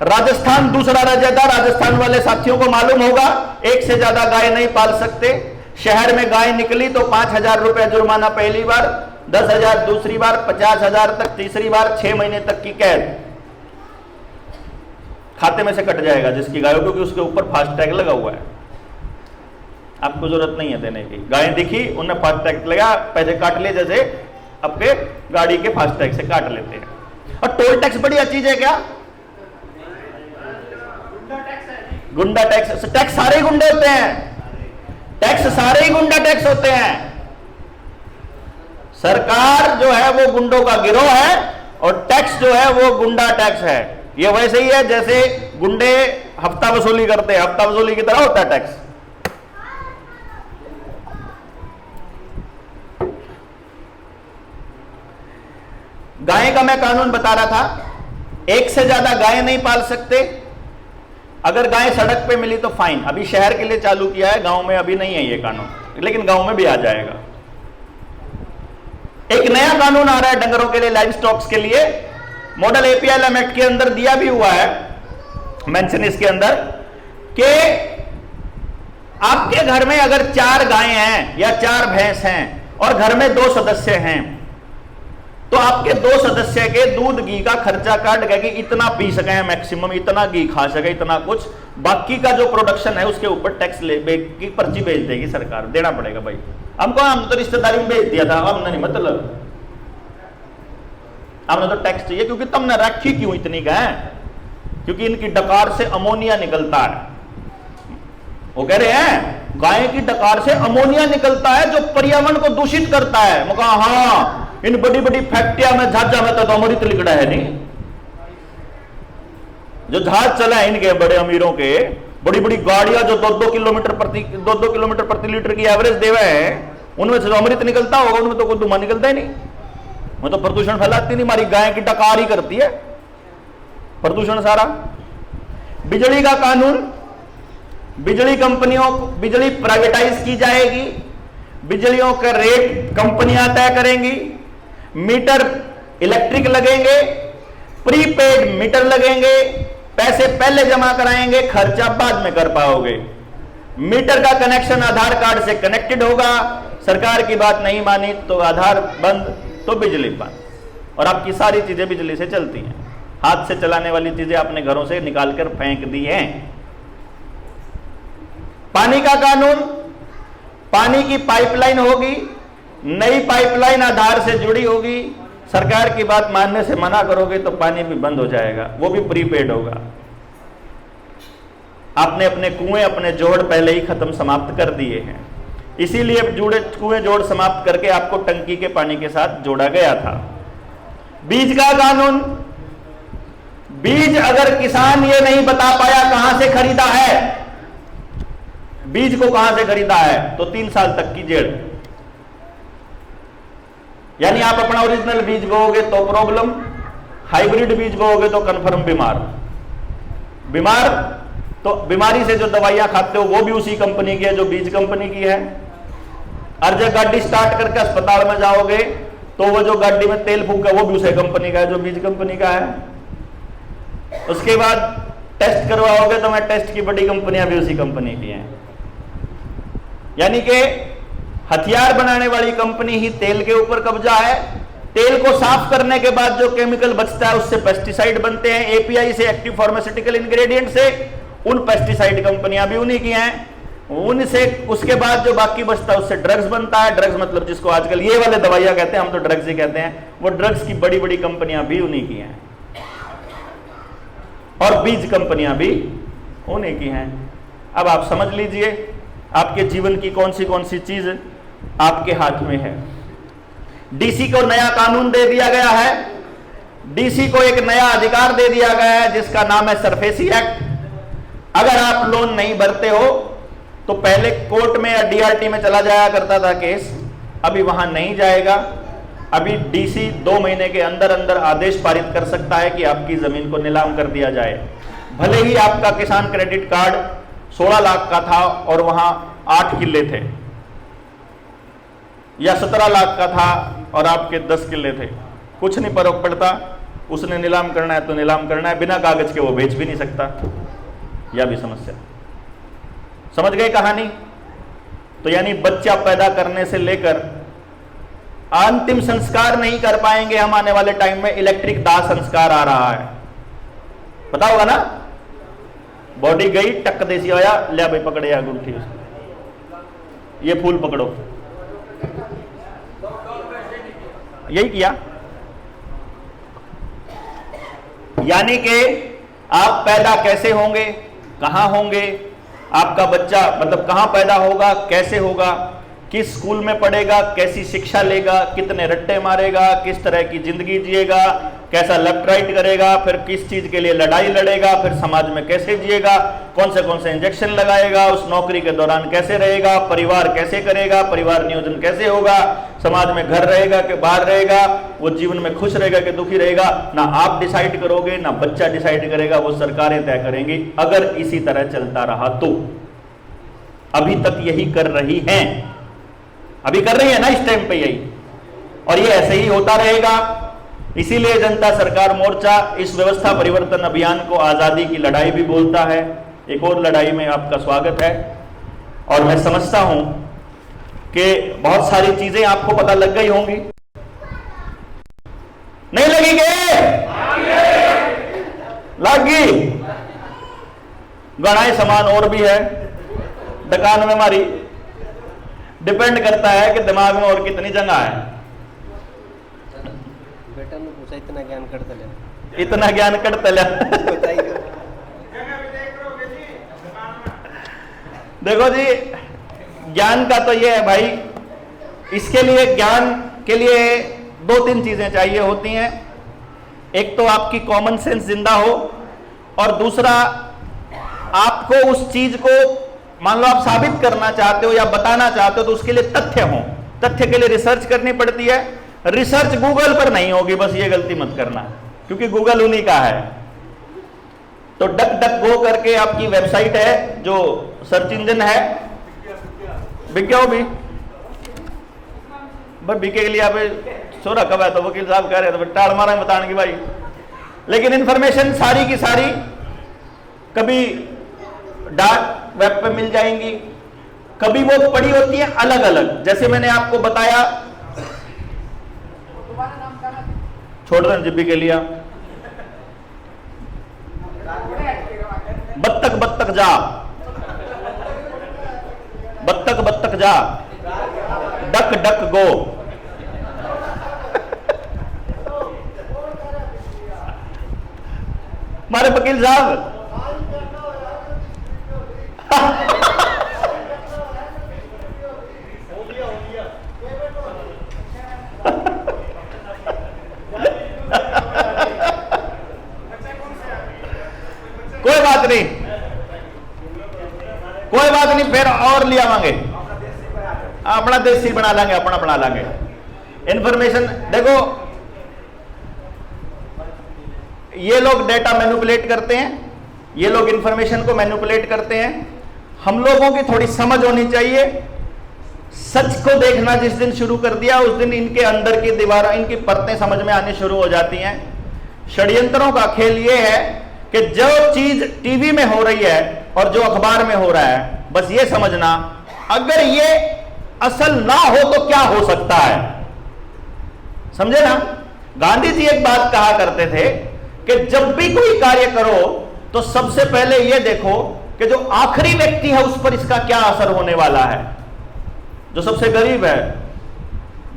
Speaker 1: राजस्थान दूसरा राज्य था। राजस्थान वाले साथियों को मालूम होगा, एक से ज्यादा गाय नहीं पाल सकते। शहर में गाय निकली तो 5,000 रुपए जुर्माना पहली बार, 10,000 दूसरी बार, 50,000 तक तीसरी बार, 6 महीने तक की कैद खाते में से कट जाएगा जिसकी गाय हो, क्योंकि उसके ऊपर फास्टैग लगा हुआ है। आपको जरूरत नहीं है देने की। गाय दिखी, उन्हें फास्टैग लगा, पैसे काट लिए, जैसे आपके गाड़ी के फास्टैग से काट लेते हैं। और टोल टैक्स बढ़िया चीज है क्या? गुंडा टैक्स। टैक्स सारे ही गुंडे होते हैं, टैक्स सारे ही गुंडा टैक्स होते हैं। सरकार जो है वो गुंडों का गिरोह है और टैक्स जो है वो गुंडा टैक्स है। ये वैसे ही है जैसे गुंडे हफ्ता वसूली करते हैं, हफ्ता वसूली की तरह होता है टैक्स। गाय का मैं कानून बता रहा था, एक से ज्यादा गाय नहीं पाल सकते। अगर गाय सड़क पे मिली तो फाइन। अभी शहर के लिए चालू किया है, गांव में अभी नहीं है ये कानून, लेकिन गांव में भी आ जाएगा। एक नया कानून आ रहा है डंगरों के लिए, लाइव स्टॉक्स के लिए। मॉडल एपीएलएम एक्ट के अंदर दिया भी हुआ है मेंशन इसके अंदर कि आपके घर में अगर 4 गायें हैं या 4 भैंस हैं और घर में 2 सदस्य हैं, तो आपके 2 सदस्य के दूध घी का खर्चा काट के कि इतना पी सके मैक्सिमम, इतना घी खा सके, इतना कुछ, बाकी का जो प्रोडक्शन है उसके ऊपर टैक्स की पर्ची भेज देगी सरकार, देना पड़ेगा भाई। हम तो रिश्तेदारी में भेज दिया था, हमने नहीं, मतलब हमने तो टैक्स चाहिए, क्योंकि तुमने रखी क्यों इतनी गाय? क्योंकि इनकी डकार से अमोनिया निकलता है। वो कह रहे हैं गाय की डकार से अमोनिया निकलता है जो पर्यावरण को दूषित करता है। मैं कहा हाँ, इन बड़ी बड़ी फैक्ट्रिया में जहाजा में तो अमृत लिखड़ा है नहीं, जो जहाज चला है इनके बड़े अमीरों के, बड़ी बड़ी गाड़ियां जो 2-2 किलोमीटर प्रति लीटर की एवरेज देवे है, उनमें से जो अमृत निकलता होगा उनमें तो कोई धुआं निकलता ही नहीं, मैं तो प्रदूषण फैलाती नहीं। हमारी गाय की डकार ही करती है प्रदूषण सारा। बिजली का कानून, बिजली कंपनियों, बिजली प्राइवेटाइज की जाएगी, बिजलियों का रेट कंपनियां तय करेंगी, मीटर इलेक्ट्रिक लगेंगे, प्रीपेड मीटर लगेंगे, पैसे पहले जमा कराएंगे, खर्चा बाद में कर पाओगे। मीटर का कनेक्शन आधार कार्ड से कनेक्टेड होगा। सरकार की बात नहीं मानी तो आधार बंद तो बिजली बंद, और आपकी सारी चीजें बिजली से चलती हैं। हाथ से चलाने वाली चीजें आपने घरों से निकालकर फेंक दी हैं। पानी का कानून, पानी की पाइपलाइन होगी, नई पाइपलाइन आधार से जुड़ी होगी। सरकार की बात मानने से मना करोगे तो पानी भी बंद हो जाएगा, वो भी प्रीपेड होगा। आपने अपने कुएं, अपने जोड़ पहले ही खत्म समाप्त कर दिए हैं, इसीलिए कुएं जोड़ समाप्त करके आपको टंकी के पानी के साथ जोड़ा गया था। बीज का कानून, बीज अगर किसान ये नहीं बता पाया कहां से खरीदा है, बीज को कहां से खरीदा है, तो 3 साल तक की जेल। यानी आप अपना ओरिजिनल बीज बोओगे तो प्रॉब्लम, हाइब्रिड बीज बोओगे तो कंफर्म बीमार। तो बीमारी से जो दवाइयां खाते हो वो भी उसी कंपनी की है जो बीज कंपनी की है। और जब गाड़ी स्टार्ट करके अस्पताल में जाओगे तो वो जो गाड़ी में तेल फूका वो भी उसी कंपनी का है जो बीज कंपनी का है। उसके बाद टेस्ट करवाओगे तो मैं टेस्ट की बड़ी कंपनियां भी उसी कंपनी की हैं। यानी कि हथियार बनाने वाली कंपनी ही तेल के ऊपर कब्जा है। तेल को साफ करने के बाद जो केमिकल बचता है उससे पेस्टिसाइड बनते हैं, एपीआई से, एक्टिव फार्मास्यूटिकल इंग्रेडिएंट से। उन पेस्टिसाइड कंपनियां भी उन्हीं की हैं। उनसे उसके बाद जो बाकी बचता है उससे ड्रग्स बनता है। ड्रग्स मतलब जिसको आजकल ये वाले दवाइयां कहते हैं, हम तो ड्रग्स ही कहते हैं, वो ड्रग्स की बड़ी बड़ी कंपनियां भी उन्हीं की हैं और बीज कंपनियां भी उन्हीं की हैं। अब आप समझ लीजिए आपके जीवन की कौन सी चीज आपके हाथ में है। डीसी को नया कानून दे दिया गया है, डीसी को एक नया अधिकार दे दिया गया है जिसका नाम है सरफेसी एक्ट। अगर आप लोन नहीं भरते हो तो पहले कोर्ट में या डीआरटी में चला जाया करता था केस, अभी वहां नहीं जाएगा। अभी डीसी 2 महीने के अंदर अंदर आदेश पारित कर सकता है कि आपकी जमीन को नीलाम कर दिया जाए। भले ही आपका किसान क्रेडिट कार्ड 16 लाख का था और वहां 8 किले थे, या 17 लाख का था और आपके 10 किले थे, कुछ नहीं फर्क पड़ता। उसने नीलाम करना है तो नीलाम करना है, बिना कागज के वो बेच भी नहीं सकता। यह भी समस्या। समझ गए कहानी? तो यानी बच्चा पैदा करने से लेकर अंतिम संस्कार नहीं कर पाएंगे हम आने वाले टाइम में। इलेक्ट्रिक दाह संस्कार आ रहा है, पता होगा ना? बॉडी गई, टक देसी आया, ले भाई पकड़े अंगूठी उसको, ये फूल पकड़ो, यही किया। यानी कि आप पैदा कैसे होंगे, कहां होंगे, आपका बच्चा मतलब कहां पैदा होगा, कैसे होगा, किस स्कूल में पढ़ेगा, कैसी शिक्षा लेगा, कितने रट्टे मारेगा, किस तरह की जिंदगी जिएगा, कैसा लेफ्ट राइट करेगा, फिर किस चीज के लिए लड़ाई लड़ेगा, फिर समाज में कैसे जिएगा, कौन से इंजेक्शन लगाएगा, उस नौकरी के दौरान कैसे रहेगा, परिवार कैसे करेगा, परिवार नियोजन कैसे होगा, समाज में घर रहेगा कि बाहर रहेगा, वो जीवन में खुश रहेगा कि दुखी रहेगा, ना आप डिसाइड करोगे ना बच्चा डिसाइड करेगा, वो सरकारें तय करेंगी। अगर इसी तरह चलता रहा तो, अभी तक यही कर रही हैं, अभी कर रही है ना इस टाइम पे यही, और ये ऐसे ही होता रहेगा। इसीलिए जनता सरकार मोर्चा इस व्यवस्था परिवर्तन अभियान को आजादी की लड़ाई भी बोलता है। एक और लड़ाई में आपका स्वागत है, और मैं समझता हूं कि बहुत सारी चीजें आपको पता लग गई होंगी, नहीं लगी के? लगी। गणाएं समान और भी है दुकान में हमारी, डिपेंड करता है कि दिमाग में और कितनी जगह है।
Speaker 3: बेटा ने पूछा इतना ज्ञान करते ले,
Speaker 1: इतना ज्ञान करते ले। देखो जी, ज्ञान का तो ये है भाई, इसके लिए ज्ञान के लिए 2-3 चीजें चाहिए होती हैं। एक तो आपकी कॉमन सेंस जिंदा हो, और दूसरा आपको उस चीज को मान लो आप साबित करना चाहते हो या बताना चाहते हो, तो उसके लिए तथ्य हो। तथ्य के लिए रिसर्च करनी पड़ती है। रिसर्च गूगल पर नहीं होगी, बस ये गलती मत करना, क्योंकि गूगल उन्हीं का है। तो डक डक गो करके आपकी वेबसाइट है, जो सर्च इंजन है, बिक हो भी भाई, बिके के लिए आप सोरा कब है, तो वकील साहब कह रहे थे टाड़ मारा बताने की भाई, लेकिन इंफॉर्मेशन सारी की सारी कभी डार्क वेब पे मिल जाएंगी, कभी वो पड़ी होती है अलग अलग। जैसे मैंने आपको बताया, छोड़ दें जिब्बी के लिए, बत्तख बत्तख जा, बत्तख बत्तख जा, डक डक गो। हमारे वकील साहब कोई बात नहीं, कोई बात नहीं, फिर और ले आवांगे, अपना देसी बना लांगे, अपना बना लांगे। इंफॉर्मेशन देखो, ये लोग डेटा मैनिपुलेट करते हैं, ये लोग इंफॉर्मेशन को मैनिपुलेट करते हैं। हम लोगों की थोड़ी समझ होनी चाहिए। सच को देखना जिस दिन शुरू कर दिया, उस दिन इनके अंदर की दीवारों, इनकी परतें समझ में आनी शुरू हो जाती हैं। षड्यंत्रों का खेल ये है कि जो चीज टीवी में हो रही है और जो अखबार में हो रहा है, बस ये समझना, अगर ये असल ना हो तो क्या हो सकता है, समझे ना? गांधी जी एक बात कहा करते थे कि जब भी कोई कार्य करो तो सबसे पहले यह देखो कि जो आखिरी व्यक्ति है उस पर इसका क्या असर होने वाला है। जो सबसे गरीब है,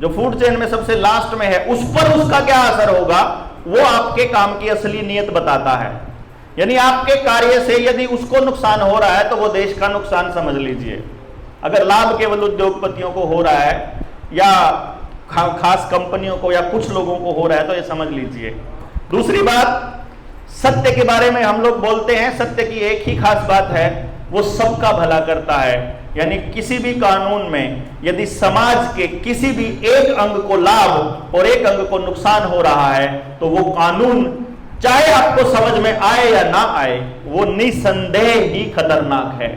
Speaker 1: जो फूड चेन में सबसे लास्ट में है, उस पर उसका क्या असर होगा, वो आपके काम की असली नीयत बताता है। यानी आपके कार्य से यदि उसको नुकसान हो रहा है तो वो देश का नुकसान समझ लीजिए। अगर लाभ केवल उद्योगपतियों को हो रहा है या खास कंपनियों को या कुछ लोगों को हो रहा है तो ये समझ लीजिए। दूसरी बात, सत्य के बारे में हम लोग बोलते हैं, सत्य की एक ही खास बात है, वो सबका भला करता है। यानी किसी भी कानून में यदि समाज के किसी भी एक अंग को लाभ और एक अंग को नुकसान हो रहा है तो वो कानून चाहे आपको समझ में आए या ना आए, वो निसंदेह ही खतरनाक है।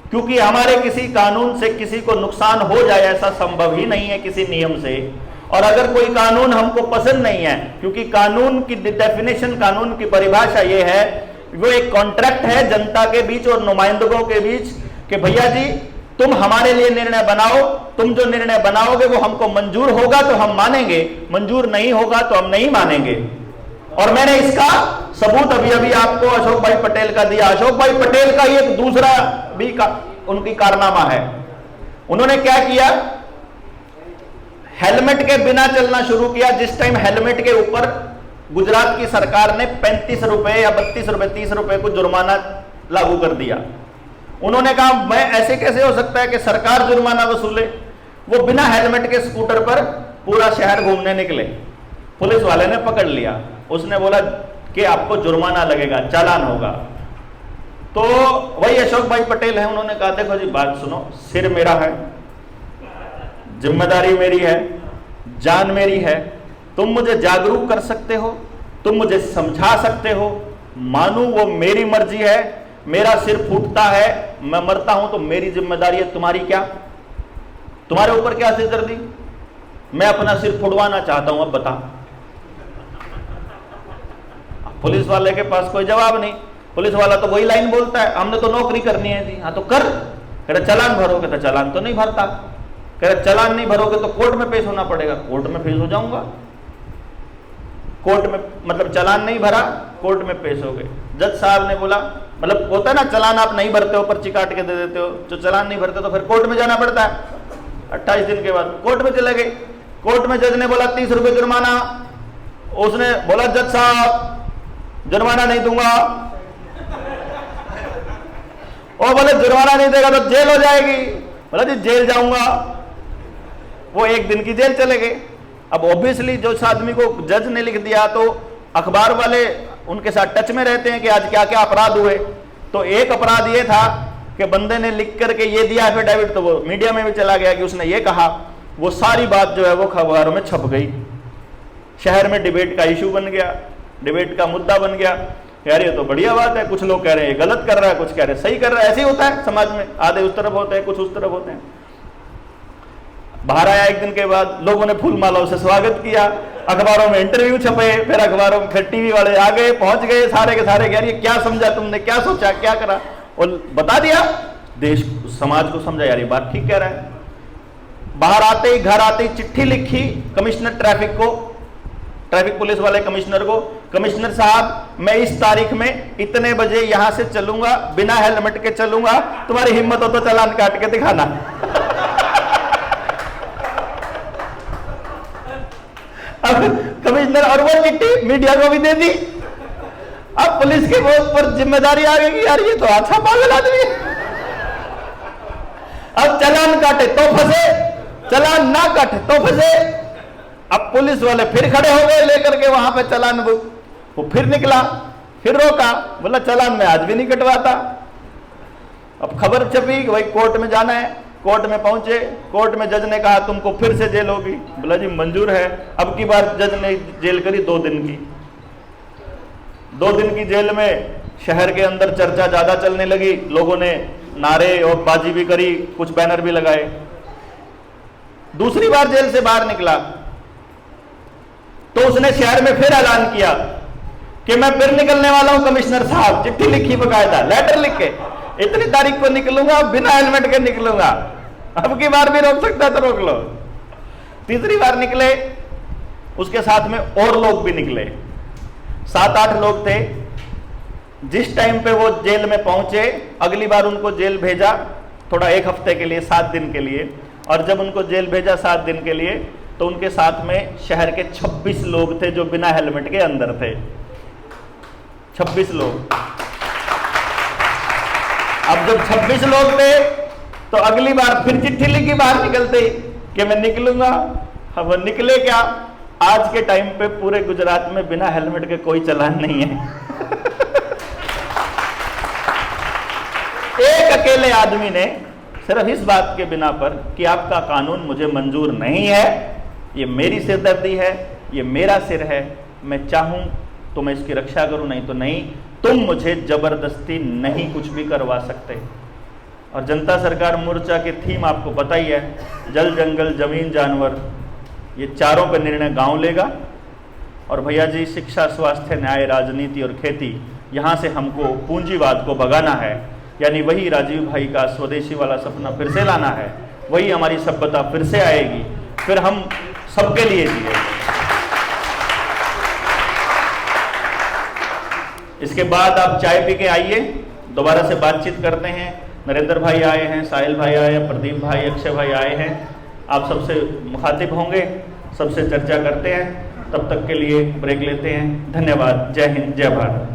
Speaker 1: क्योंकि हमारे किसी कानून से किसी को नुकसान हो जाए ऐसा संभव ही नहीं है किसी नियम से। और अगर कोई कानून हमको पसंद नहीं है, क्योंकि कानून की डेफिनेशन, कानून की परिभाषा ये है, वो एक कॉन्ट्रैक्ट है जनता के बीच और नुमाइंदों के बीच कि भैया जी तुम हमारे लिए निर्णय बनाओ, तुम जो निर्णय बनाओगे वो हमको मंजूर होगा तो हम मानेंगे, मंजूर नहीं होगा तो हम नहीं मानेंगे। और मैंने इसका सबूत अभी अभी आपको अशोक भाई पटेल का दिया। अशोक भाई पटेल का एक दूसरा भी उनकी कारनामा है। उन्होंने क्या किया, हेलमेट के बिना चलना शुरू किया। जिस टाइम हेलमेट के ऊपर गुजरात की सरकार ने 35 रुपए या 32 रुपए 30 रुपए को जुर्माना लागू कर दिया, उन्होंने कहा मैं ऐसे कैसे हो सकता है कि सरकार जुर्माना वसूले। वो बिना हेलमेट के स्कूटर पर पूरा शहर घूमने निकले, पुलिस वाले ने पकड़ लिया। उसने बोला कि आपको जुर्माना लगेगा, चालान होगा। तो वही अशोक भाई पटेल है, उन्होंने कहा देखो जी बात सुनो, सिर मेरा है, जिम्मेदारी मेरी है, जान मेरी है, तुम मुझे जागरूक कर सकते हो, तुम मुझे समझा सकते हो, मानू वो मेरी मर्जी है, मेरा सिर फूटता है, मैं मरता हूं तो मेरी जिम्मेदारी है, तुम्हारी क्या, तुम्हारे ऊपर क्या सिरदर्दी, मैं अपना सिर फुड़वाना चाहता हूं, अब बता। पुलिस वाले के पास कोई जवाब नहीं, पुलिस वाला तो वही लाइन बोलता है, हमने तो नौकरी करनी है जी, हाँ तो कर। कह रहे चालान भरोगे, तो चालान तो नहीं भरता। कह रहे चालान नहीं भरोगे तो कोर्ट में पेश होना पड़ेगा, कोर्ट में पेश हो जाऊंगा। कोर्ट में मतलब चालान नहीं भरा, कोर्ट में पेश हो गए। जज साहब ने बोला, मतलब होता है ना चालान आप नहीं भरते हो, पर्ची काट के दे देते हो, जो चालान नहीं भरते तो फिर कोर्ट में जाना पड़ता है। 28 दिन के बाद कोर्ट में चले गए। कोर्ट में जज ने बोला 30 रुपए जुर्माना। उसने बोला जज साहब जुर्माना नहीं दूंगा। वो बोले जुर्माना नहीं देगा तो जेल हो जाएगी। बोला जी जेल जाऊंगा। वो 1 दिन की जेल चले गए। अब ऑब्वियसली जो आदमी को जज ने लिख दिया तो अखबार वाले उनके साथ टच में रहते हैं कि आज क्या क्या अपराध हुए। तो एक अपराध ये था कि बंदे ने लिख करके ये दिया एफिडेविट, तो वो मीडिया में भी चला गया कि उसने ये कहा। वो सारी बात जो है वो अखबारों में छप गई। शहर में डिबेट का इशू बन गया, डिबेट का मुद्दा बन गया। यार ये तो बढ़िया बात है, कुछ लोग कह रहे हैं ये गलत कर रहा है, कुछ कह रहे हैं सही कर रहा है। ऐसे ही होता है समाज में, आधे उस तरफ होते हैं, कुछ उस तरफ होते हैं। बाहर आया 1 दिन के बाद, लोगों ने फूल मालाओं से स्वागत किया, अखबारों में इंटरव्यू छपे, फिर अखबारों में फिर टीवी वाले आ गए, पहुंच गए सारे के सारे। यार ये क्या समझा तुमने, क्या सोचा, क्या करा, और बता दिया, देश समाज को समझा यार ये बात ठीक कह रहा है। बाहर आते ही, घर आते ही चिट्ठी लिखी कमिश्नर ट्रैफिक को, ट्रैफिक पुलिस वाले कमिश्नर को, कमिश्नर साहब मैं इस तारीख में इतने बजे यहां से चलूंगा, बिना हेलमेट के चलूंगा, तुम्हारी हिम्मत हो तो चालान काट के दिखाना। अब कमिश्नर, और वो चिट्ठी मीडिया को भी दे दी। अब पुलिस के बोझ पर जिम्मेदारी आ गई, यार ये तो अच्छा पागल आदमी है। अब चालान काटे तो फंसे, चालान ना काटे तो फंसे। अब पुलिस वाले फिर खड़े हो गए लेकर के वहां पे चालान बुक। वो फिर निकला, फिर रोका, बोला चालान में आज भी नहीं कटवाता। अब खबर छपी कि भाई कोर्ट में जाना है। कोर्ट में पहुंचे, कोर्ट में जज ने कहा तुमको फिर से जेल होगी। बोला जी मंजूर है। अब की बार जज ने जेल करी 2 दिन की। 2 दिन की जेल में शहर के अंदर चर्चा ज्यादा चलने लगी, लोगों ने नारे और बाजी भी करी, कुछ बैनर भी लगाए। दूसरी बार जेल से बाहर निकला तो उसने शहर में फिर ऐलान किया कि मैं फिर निकलने वाला हूं कमिश्नर साहब। चिट्ठी लिखी बकायदा, लेटर लिख के, इतनी तारीख को निकलूंगा, बिना हेलमेट के निकलूंगा। अब की बार भी रोक सकता है तो रोक लो। तीसरी बार निकले, उसके साथ में और लोग भी निकले, 7-8 लोग थे। जिस टाइम पे वो जेल में पहुंचे, अगली बार उनको जेल भेजा थोड़ा 1 हफ्ते के लिए, 7 दिन के लिए। और जब उनको जेल भेजा 7 दिन के लिए, तो उनके साथ में शहर के 26 लोग थे जो बिना हेलमेट के अंदर थे। 26 लोग। अब जब 26 लोग थे तो अगली बार फिर चिट्ठी लिखी बाहर निकलते कि मैं निकलूंगा। अब वो निकले क्या? आज के टाइम पे पूरे गुजरात में बिना हेलमेट के कोई चालान नहीं है। एक अकेले आदमी ने सिर्फ इस बात के बिना पर कि आपका कानून मुझे मंजूर नहीं है, ये मेरी सिरदर्दी है, ये मेरा सिर है, मैं चाहूं तो मैं इसकी रक्षा करूं, नहीं तो नहीं, तुम मुझे जबरदस्ती नहीं कुछ भी करवा सकते। और जनता सरकार मोर्चा की थीम आपको पता ही है, जल जंगल जमीन जानवर, ये चारों पे निर्णय गांव लेगा। और भैया जी, शिक्षा, स्वास्थ्य, न्याय, राजनीति और खेती, यहाँ से हमको पूंजीवाद को भगाना है, यानी वही राजीव भाई का स्वदेशी वाला सपना फिर से लाना है, वही हमारी सभ्यता फिर से आएगी, फिर हम सबके लिए जिएंगे। इसके बाद आप चाय पी के आइए, दोबारा से बातचीत करते हैं। नरेंद्र भाई आए हैं, साहिल भाई आए हैं, प्रदीप भाई, अक्षय भाई आए हैं, आप सबसे मुखातिब होंगे, सबसे चर्चा करते हैं। तब तक के लिए ब्रेक लेते हैं। धन्यवाद। जय हिंद, जय भारत।